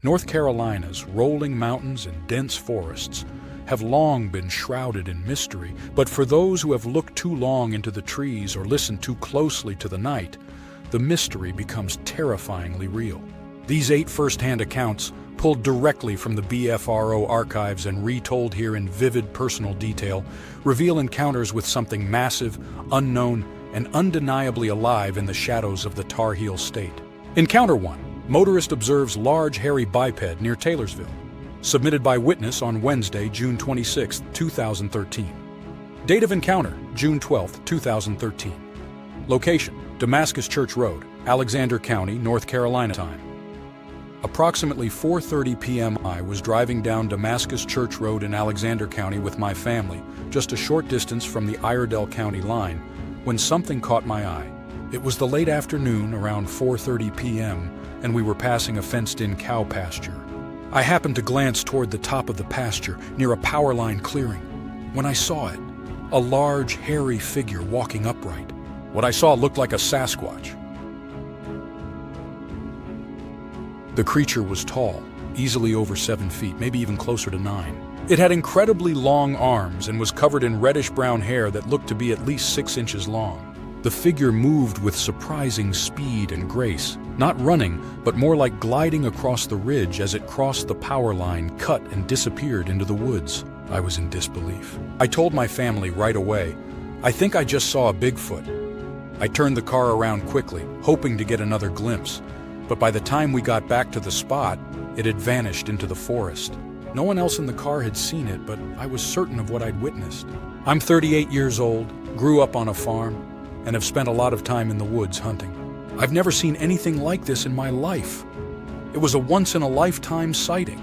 North Carolina's rolling mountains and dense forests have long been shrouded in mystery, but for those who have looked too long into the trees or listened too closely to the night, the mystery becomes terrifyingly real. These 8 first-hand accounts, pulled directly from the BFRO archives and retold here in vivid personal detail, reveal encounters with something massive, unknown, and undeniably alive in the shadows of the Tar Heel State. Encounter 1. Motorist observes large hairy biped near Taylorsville. Submitted by witness on Wednesday, June 26, 2013. Date of encounter, June 12, 2013. Location, Damascus Church Road, Alexander County, North Carolina. Time. Approximately 4:30 p.m. I was driving down Damascus Church Road in Alexander County with my family, just a short distance from the Iredell County line, when something caught my eye. It was the late afternoon, around 4:30 p.m., and we were passing a fenced-in cow pasture. I happened to glance toward the top of the pasture, near a power line clearing. When I saw it, a large, hairy figure walking upright. What I saw looked like a Sasquatch. The creature was tall, easily over 7 feet, maybe even closer to 9. It had incredibly long arms and was covered in reddish-brown hair that looked to be at least 6 inches long. The figure moved with surprising speed and grace, not running, but more like gliding across the ridge as it crossed the power line, cut and disappeared into the woods. I was in disbelief. I told my family right away, "I think I just saw a Bigfoot." I turned the car around quickly, hoping to get another glimpse, but by the time we got back to the spot, it had vanished into the forest. No one else in the car had seen it, but I was certain of what I'd witnessed. I'm 38 years old, grew up on a farm, and have spent a lot of time in the woods hunting. I've never seen anything like this in my life. It was a once-in-a-lifetime sighting.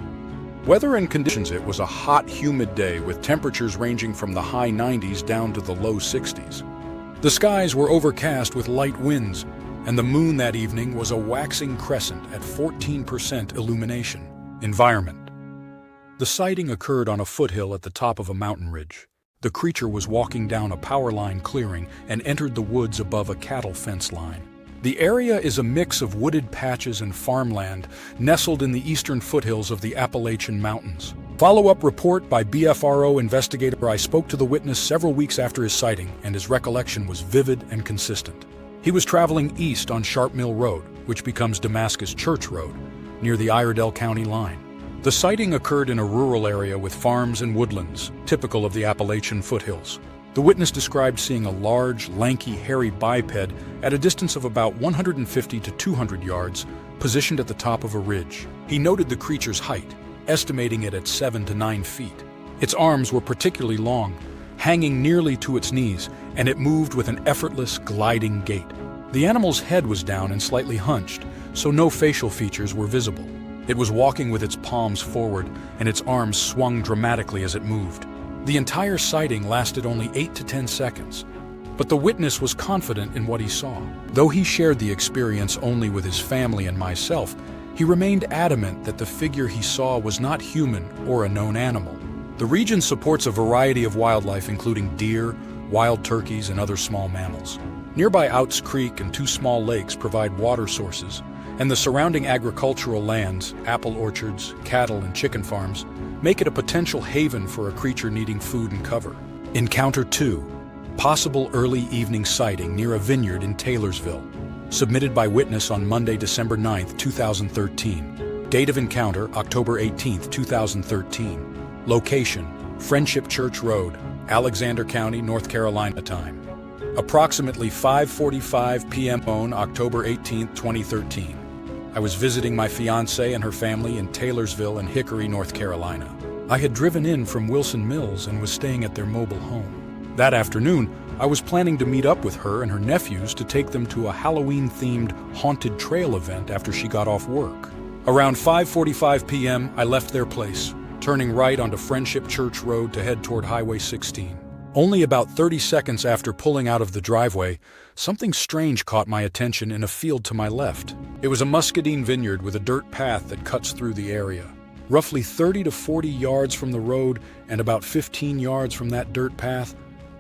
Weather and conditions: it was a hot, humid day with temperatures ranging from the high 90s down to the low 60s. The skies were overcast with light winds, and the moon that evening was a waxing crescent at 14% illumination. Environment. The sighting occurred on a foothill at the top of a mountain ridge. The creature was walking down a power line clearing and entered the woods above a cattle fence line. The area is a mix of wooded patches and farmland nestled in the eastern foothills of the Appalachian Mountains. Follow-up report by BFRO investigator: I spoke to the witness several weeks after his sighting, and his recollection was vivid and consistent. He was traveling east on Sharp Mill Road, which becomes Damascus Church Road, near the Iredell County line. The sighting occurred in a rural area with farms and woodlands, typical of the Appalachian foothills. The witness described seeing a large, lanky, hairy biped at a distance of about 150 to 200 yards, positioned at the top of a ridge. He noted the creature's height, estimating it at 7 to 9 feet. Its arms were particularly long, hanging nearly to its knees, and it moved with an effortless, gliding gait. The animal's head was down and slightly hunched, so no facial features were visible. It was walking with its palms forward, and its arms swung dramatically as it moved. The entire sighting lasted only 8 to 10 seconds, but the witness was confident in what he saw. Though he shared the experience only with his family and myself, he remained adamant that the figure he saw was not human or a known animal. The region supports a variety of wildlife, including deer, wild turkeys, and other small mammals. Nearby Outs Creek and 2 small lakes provide water sources, and the surrounding agricultural lands, apple orchards, cattle, and chicken farms, make it a potential haven for a creature needing food and cover. Encounter 2. Possible early evening sighting near a vineyard in Taylorsville. Submitted by witness on Monday, December 9, 2013. Date of encounter, October 18, 2013. Location, Friendship Church Road, Alexander County, North Carolina. Time. Approximately 5:45 p.m. on October 18, 2013. I was visiting my fiancée and her family in Taylorsville and Hickory, North Carolina. I had driven in from Wilson Mills and was staying at their mobile home. That afternoon, I was planning to meet up with her and her nephews to take them to a Halloween-themed haunted trail event after she got off work. Around 5:45 p.m., I left their place, turning right onto Friendship Church Road to head toward Highway 16. Only about 30 seconds after pulling out of the driveway, something strange caught my attention in a field to my left. It was a muscadine vineyard with a dirt path that cuts through the area. Roughly 30 to 40 yards from the road and about 15 yards from that dirt path,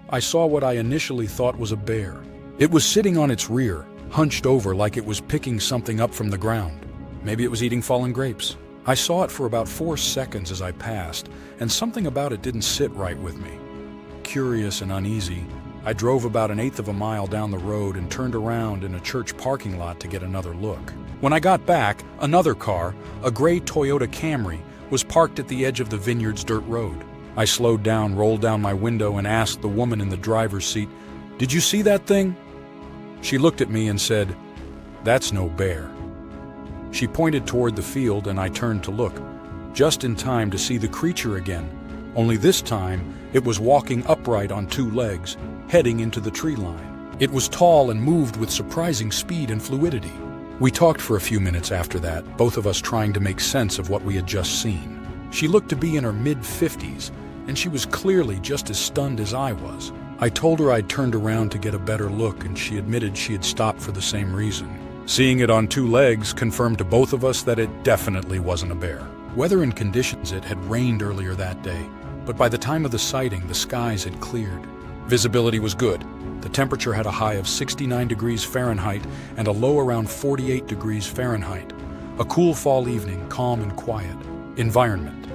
I saw what I initially thought was a bear. It was sitting on its rear, hunched over like it was picking something up from the ground. Maybe it was eating fallen grapes. I saw it for about 4 seconds as I passed, and something about it didn't sit right with me. Curious and uneasy, I drove about 1/8 of a mile down the road and turned around in a church parking lot to get another look. When I got back, another car, a gray Toyota Camry, was parked at the edge of the Vineyard's dirt road. I slowed down, rolled down my window, and asked the woman in the driver's seat, "Did you see that thing?" She looked at me and said, "That's no bear." She pointed toward the field, and I turned to look, just in time to see the creature again, only this time it was walking upright on 2 legs, heading into the tree line. It was tall and moved with surprising speed and fluidity. We talked for a few minutes after that, both of us trying to make sense of what we had just seen. She looked to be in her mid-50s, and she was clearly just as stunned as I was. I told her I'd turned around to get a better look, and she admitted she had stopped for the same reason. Seeing it on 2 legs confirmed to both of us that it definitely wasn't a bear. Weather and conditions, it had rained earlier that day, but by the time of the sighting, the skies had cleared. Visibility was good. The temperature had a high of 69 degrees Fahrenheit and a low around 48 degrees Fahrenheit. A cool fall evening, calm and quiet. Environment.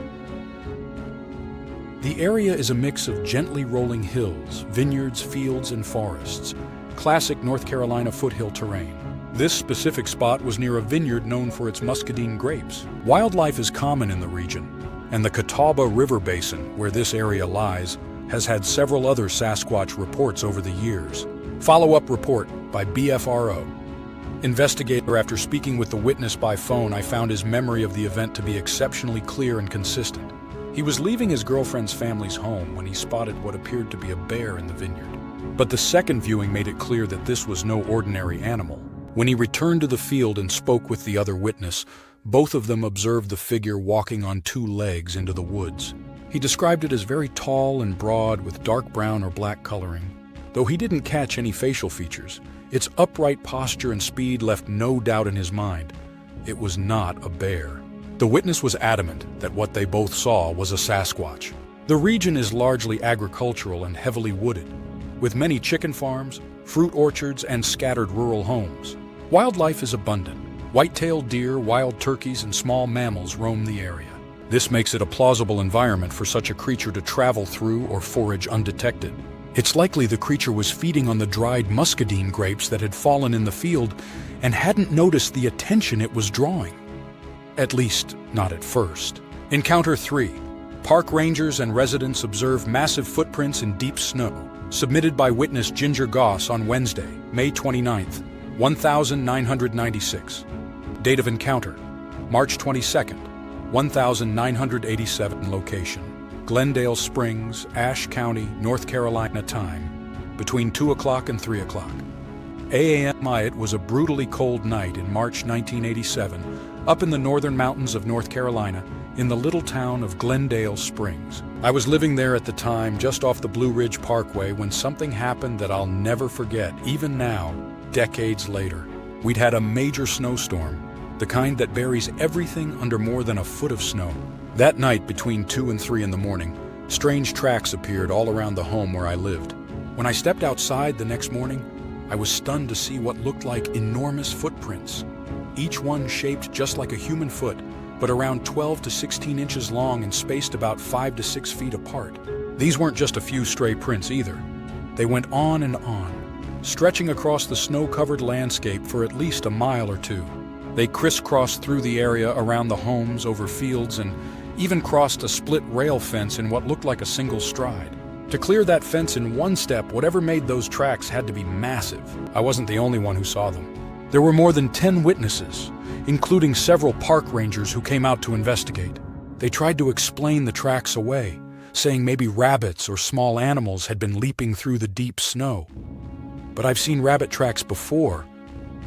The area is a mix of gently rolling hills, vineyards, fields, and forests. Classic North Carolina foothill terrain. This specific spot was near a vineyard known for its muscadine grapes. Wildlife is common in the region, and the Catawba River Basin, where this area lies, has had several other Sasquatch reports over the years. Follow-up report by BFRO. Investigator, after speaking with the witness by phone, I found his memory of the event to be exceptionally clear and consistent. He was leaving his girlfriend's family's home when he spotted what appeared to be a bear in the vineyard. But the second viewing made it clear that this was no ordinary animal. When he returned to the field and spoke with the other witness, both of them observed the figure walking on 2 legs into the woods. He described it as very tall and broad with dark brown or black coloring. Though he didn't catch any facial features, its upright posture and speed left no doubt in his mind. It was not a bear. The witness was adamant that what they both saw was a Sasquatch. The region is largely agricultural and heavily wooded, with many chicken farms, fruit orchards, and scattered rural homes. Wildlife is abundant. White-tailed deer, wild turkeys, and small mammals roam the area. This makes it a plausible environment for such a creature to travel through or forage undetected. It's likely the creature was feeding on the dried muscadine grapes that had fallen in the field and hadn't noticed the attention it was drawing. At least, not at first. Encounter 3. Park rangers and residents observe massive footprints in deep snow. Submitted by witness Ginger Goss on Wednesday, May 29th, 1996. Date of encounter, March 22nd, 1987. Location, Glendale Springs, Ashe County, North Carolina. Time, between 2 o'clock and 3 o'clock. a.m. It was a brutally cold night in March 1987, up in the northern mountains of North Carolina, in the little town of Glendale Springs. I was living there at the time, just off the Blue Ridge Parkway, when something happened that I'll never forget, even now, decades later. We'd had a major snowstorm, the kind that buries everything under more than a foot of snow. That night, between 2 and 3 in the morning, strange tracks appeared all around the home where I lived. When I stepped outside the next morning, I was stunned to see what looked like enormous footprints, each one shaped just like a human foot, but around 12 to 16 inches long and spaced about 5 to 6 feet apart. These weren't just a few stray prints either. They went on and on, stretching across the snow-covered landscape for at least a mile or 2. They crisscrossed through the area around the homes, over fields, and even crossed a split rail fence in what looked like a single stride. To clear that fence in one step, whatever made those tracks had to be massive. I wasn't the only one who saw them. There were more than 10 witnesses, including several park rangers who came out to investigate. They tried to explain the tracks away, saying maybe rabbits or small animals had been leaping through the deep snow. But I've seen rabbit tracks before,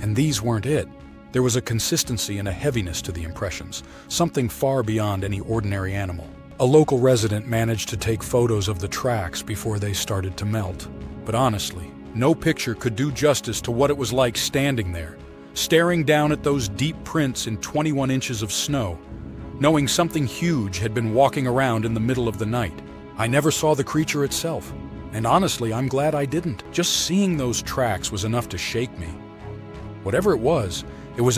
and these weren't it. There was a consistency and a heaviness to the impressions, something far beyond any ordinary animal. A local resident managed to take photos of the tracks before they started to melt. But honestly, no picture could do justice to what it was like standing there, staring down at those deep prints in 21 inches of snow, knowing something huge had been walking around in the middle of the night. I never saw the creature itself, and honestly, I'm glad I didn't. Just seeing those tracks was enough to shake me. Whatever it was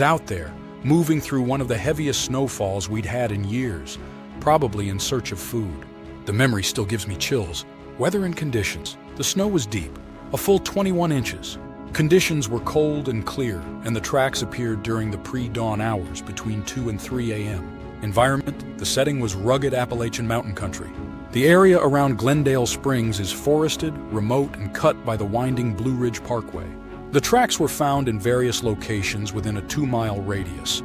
out there, moving through one of the heaviest snowfalls we'd had in years, probably in search of food. The memory still gives me chills. Weather and conditions. The snow was deep, a full 21 inches. Conditions were cold and clear, and the tracks appeared during the pre-dawn hours between 2 and 3 a.m. Environment, the setting was rugged Appalachian mountain country. The area around Glendale Springs is forested, remote, and cut by the winding Blue Ridge Parkway. The tracks were found in various locations within a 2-mile radius,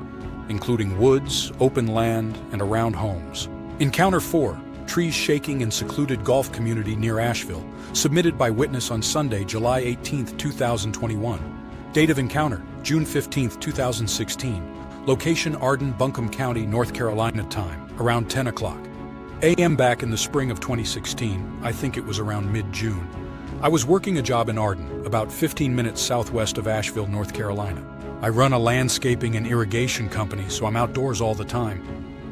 including woods, open land, and around homes. Encounter 4, trees shaking in secluded golf community near Asheville, submitted by witness on Sunday, July 18, 2021. Date of encounter, June 15, 2016. Location, Arden, Buncombe County, North Carolina. Time, around 10 o'clock. a.m. Back in the spring of 2016, I think it was around mid-June. I was working a job in Arden, about 15 minutes southwest of Asheville, North Carolina. I run a landscaping and irrigation company, so I'm outdoors all the time.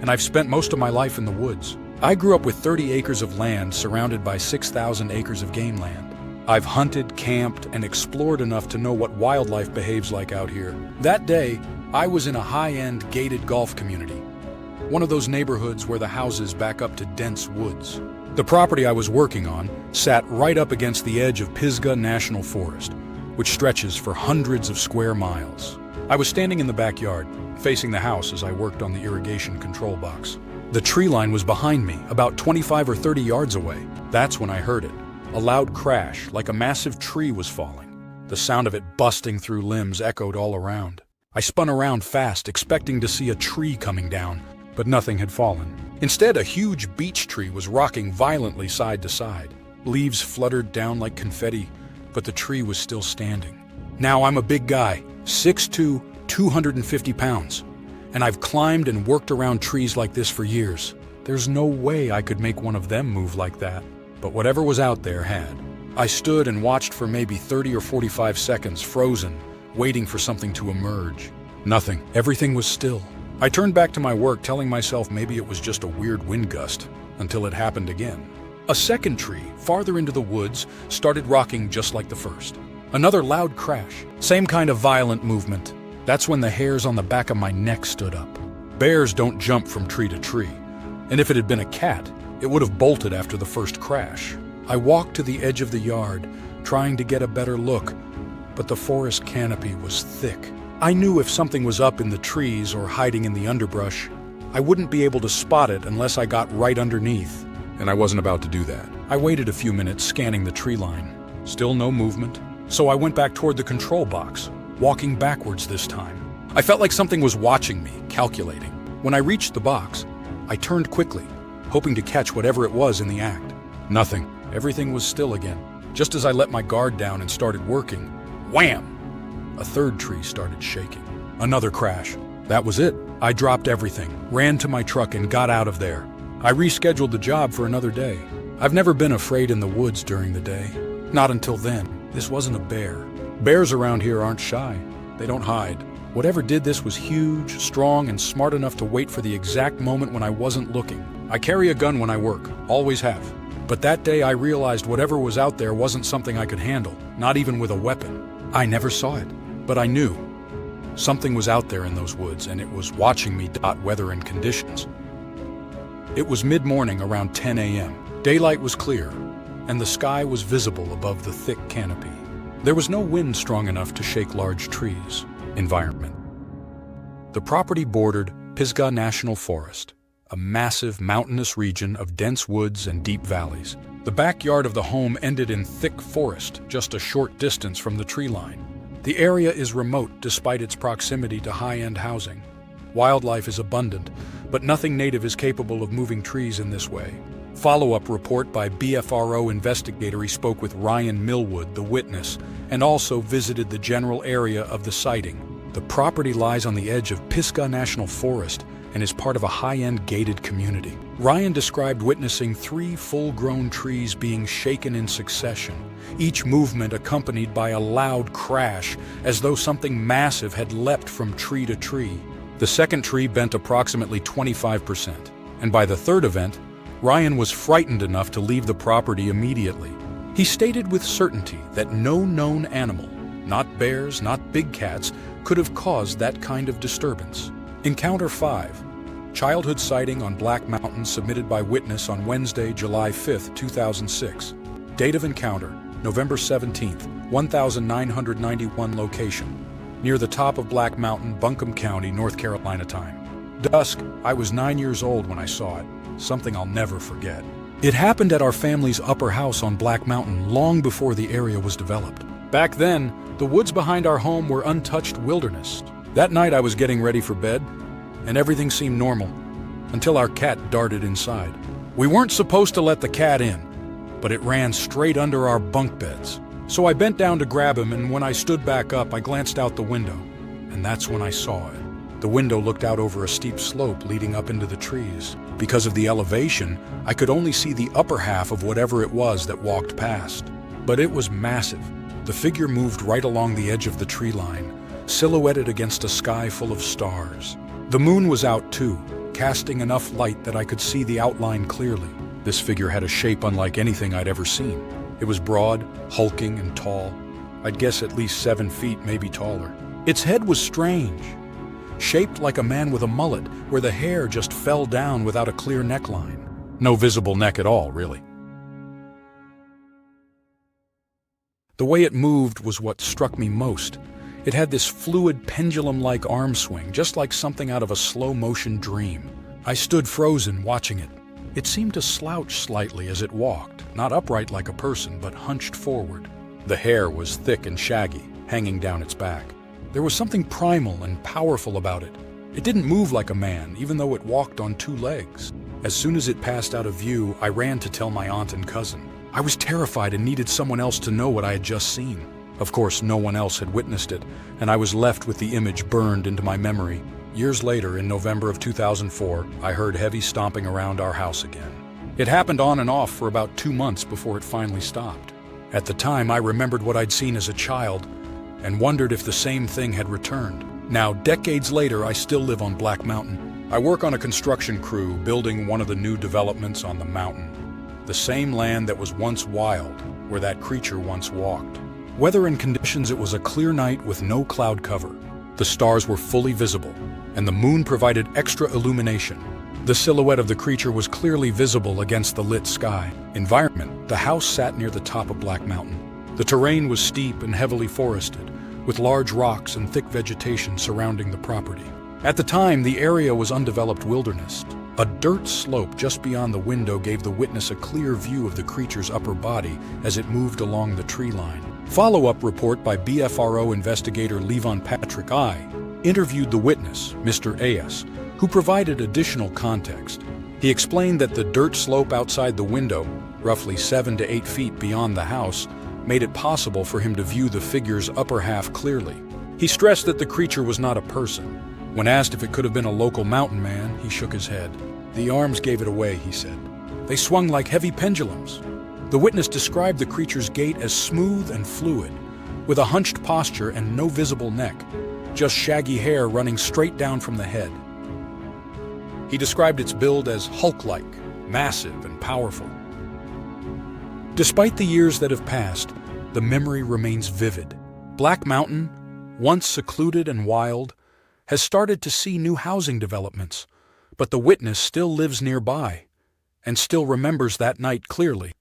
And I've spent most of my life in the woods. I grew up with 30 acres of land surrounded by 6,000 acres of game land. I've hunted, camped, and explored enough to know what wildlife behaves like out here. That day, I was in a high-end gated golf community, one of those neighborhoods where the houses back up to dense woods. The property I was working on sat right up against the edge of Pisgah National Forest, which stretches for hundreds of square miles. I was standing in the backyard, facing the house as I worked on the irrigation control box. The tree line was behind me, about 25 or 30 yards away. That's when I heard it. A loud crash, like a massive tree was falling. The sound of it busting through limbs echoed all around. I spun around fast, expecting to see a tree coming down, but nothing had fallen. Instead, a huge beech tree was rocking violently side to side. Leaves fluttered down like confetti, but the tree was still standing. Now I'm a big guy, 6'2", 250 pounds. And I've climbed and worked around trees like this for years. There's no way I could make one of them move like that. But whatever was out there had. I stood and watched for maybe 30 or 45 seconds, frozen, waiting for something to emerge. Nothing. Everything was still. I turned back to my work, telling myself maybe it was just a weird wind gust, until it happened again. A second tree, farther into the woods, started rocking just like the first. Another loud crash. Same kind of violent movement. That's when the hairs on the back of my neck stood up. Bears don't jump from tree to tree, and if it had been a cat, it would have bolted after the first crash. I walked to the edge of the yard, trying to get a better look, but the forest canopy was thick. I knew if something was up in the trees or hiding in the underbrush, I wouldn't be able to spot it unless I got right underneath, and I wasn't about to do that. I waited a few minutes, scanning the tree line. Still no movement, so I went back toward the control box, walking backwards this time. I felt like something was watching me, calculating. When I reached the box, I turned quickly, hoping to catch whatever it was in the act. Nothing. Everything was still again. Just as I let my guard down and started working, wham! A third tree started shaking. Another crash. That was it. I dropped everything, ran to my truck, and got out of there. I rescheduled the job for another day. I've never been afraid in the woods during the day. Not until then. This wasn't a bear. Bears around here aren't shy. They don't hide. Whatever did this was huge, strong, and smart enough to wait for the exact moment when I wasn't looking. I carry a gun when I work, always have. But that day I realized whatever was out there wasn't something I could handle, not even with a weapon. I never saw it, but I knew. Something was out there in those woods, and it was watching me. Weather and conditions. It was mid-morning, around 10 a.m. Daylight was clear, and the sky was visible above the thick canopy. There was no wind strong enough to shake large trees. Environment. The property bordered Pisgah National Forest, a massive mountainous region of dense woods and deep valleys. The backyard of the home ended in thick forest, just a short distance from the tree line. The area is remote despite its proximity to high-end housing. Wildlife is abundant, but nothing native is capable of moving trees in this way. Follow-up report by BFRO investigator. He spoke with Ryan Millwood, the witness, and also visited the general area of the sighting. The property lies on the edge of Pisgah National Forest and is part of a high-end gated community. Ryan described witnessing 3 full-grown trees being shaken in succession, each movement accompanied by a loud crash, as though something massive had leapt from tree to tree. The second tree bent approximately 25%, and by the third event, Ryan was frightened enough to leave the property immediately. He stated with certainty that no known animal, not bears, not big cats, could have caused that kind of disturbance. Encounter 5. Childhood sighting on Black Mountain submitted by witness on Wednesday, July 5, 2006. Date of encounter, November 17, 1991 location. Near the top of Black Mountain, Buncombe County, North Carolina time. Dusk, I was 9 years old when I saw it. Something I'll never forget. It happened at our family's upper house on Black Mountain long before the area was developed. Back then, the woods behind our home were untouched wilderness. That night I was getting ready for bed, and everything seemed normal, until our cat darted inside. We weren't supposed to let the cat in, but it ran straight under our bunk beds. So I bent down to grab him, and when I stood back up, I glanced out the window, and that's when I saw it. The window looked out over a steep slope leading up into the trees. Because of the elevation, I could only see the upper half of whatever it was that walked past. But it was massive. The figure moved right along the edge of the tree line, silhouetted against a sky full of stars. The moon was out too, casting enough light that I could see the outline clearly. This figure had a shape unlike anything I'd ever seen. It was broad, hulking, and tall. I'd guess at least 7 feet, maybe taller. Its head was strange, shaped like a man with a mullet, where the hair just fell down without a clear neckline. No visible neck at all, really. The way it moved was what struck me most. It had this fluid pendulum-like arm swing, just like something out of a slow-motion dream. I stood frozen, watching it. It seemed to slouch slightly as it walked, not upright like a person, but hunched forward. The hair was thick and shaggy, hanging down its back. There was something primal and powerful about it. It didn't move like a man, even though it walked on 2 legs. As soon as it passed out of view, I ran to tell my aunt and cousin. I was terrified and needed someone else to know what I had just seen. Of course, no one else had witnessed it, and I was left with the image burned into my memory. Years later, in November of 2004, I heard heavy stomping around our house again. It happened on and off for about 2 months before it finally stopped. At the time, I remembered what I'd seen as a child and wondered if the same thing had returned. Now, decades later, I still live on Black Mountain. I work on a construction crew building one of the new developments on the mountain. The same land that was once wild, where that creature once walked. Weather and conditions, it was a clear night with no cloud cover. The stars were fully visible, and the moon provided extra illumination. The silhouette of the creature was clearly visible against the lit sky. Environment: the house sat near the top of Black Mountain. The terrain was steep and heavily forested, with large rocks and thick vegetation surrounding the property. At the time, the area was undeveloped wilderness. A dirt slope just beyond the window gave the witness a clear view of the creature's upper body as it moved along the tree line. Follow-up report by BFRO investigator Levon Patrick I interviewed the witness, Mr. A.S., who provided additional context. He explained that the dirt slope outside the window, roughly 7 to 8 feet beyond the house, made it possible for him to view the figure's upper half clearly. He stressed that the creature was not a person. When asked if it could have been a local mountain man, he shook his head. The arms gave it away, he said. They swung like heavy pendulums. The witness described the creature's gait as smooth and fluid, with a hunched posture and no visible neck, just shaggy hair running straight down from the head. He described its build as Hulk-like, massive and powerful. Despite the years that have passed, the memory remains vivid. Black Mountain, once secluded and wild, has started to see new housing developments, but the witness still lives nearby and still remembers that night clearly.